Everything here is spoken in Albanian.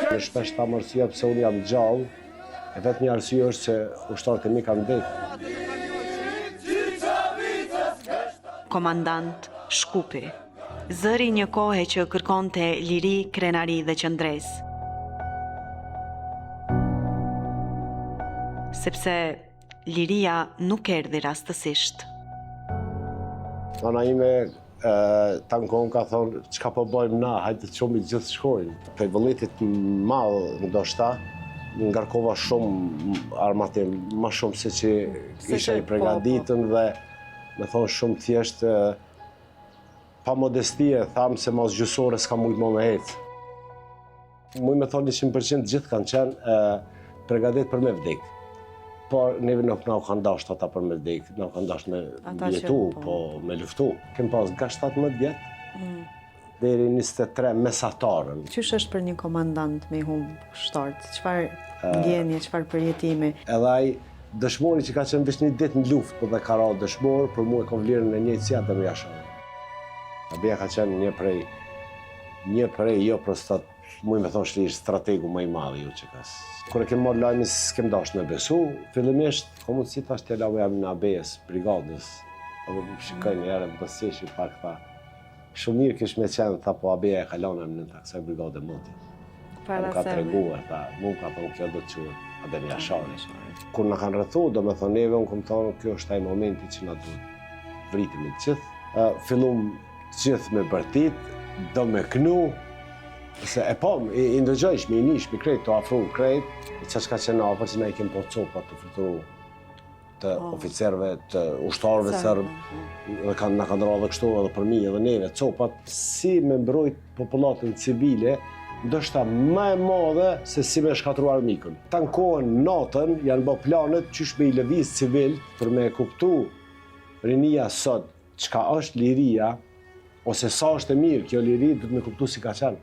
Në shpesh ta mërësia pëse unë jam gjallë, e vetë një arsye është se ushtarët e mi kanë vdekur. Komandant Shkupi, zëri një kohë që kërkonte liri, krenari dhe qëndres. Sepse liria nuk erdhi rastësisht. Ana ime tankon ka thonë, çka po bëjmë na, hajde të çomi gjithë shkojnë. Për vëllitit madh ndoshta, ngarkova shumë armatim, më shumë se që isha i përgatitën dhe me thonë shumë thjesht pa modestie, thamë se mas gjysore s'ka mujtë më me ecë. Muj me thonë 100% gjithë kanë qenë përgatitur për me vdekë. Por neve nuk na u kanë dashur ata për me vdekë, na u kanë dashur me jetu, po me luftu. Kem pas nga 17 vjet deri 23 mesatarën. Qysh është për një komandant me humb shtart? Çfarë ndjenje, çfarë përjetimi? Edhe ai dëshmori që ka qenë veç një ditë në luftë, po dhe ka ra dëshmor, për mua ka vlerën e njëjtë si atë me Jashari. Abia ka qenë një prej jo prostat, muj me thonë shlish strategu më i madh ju që kas. Kur e kem marrë lajmin se s'kem dashur me besu, fillimisht komunësi tash t'ja lau jam në ABS, brigadës. Edhe shikoj një herë bësjeshi pak tha. Shumë mirë kish me qenë, tha po ABA e kalona në të kësaj brigade moti. Më ka treguar, tha, mu ka thonë kjo do të quhet Adem Jashari. Kur na kanë rrethu, do me thonë neve, unë kom thonë kjo është ai momenti që na duhet vritemi të gjithë. Fillum të gjithë me bërtit, do me knu, se e po, i ndëgjojsh, me i nish, me krejt, të afru krejt, i që ka qenë apër që na i kem po copa të frituru të oficerve, të ushtarve sërbë, dhe na kanë radhë kështu edhe për mi edhe neve, copat, si me mbrojt popullatën civile, ndoshta më e madhe se si me shkatruar mikën. Tankohen natën, janë bë planet qysh me i lëviz civil për me kuptu rinia sot, çka është liria, ose sa është e mirë kjo liri, duhet me kuptu si ka qenë.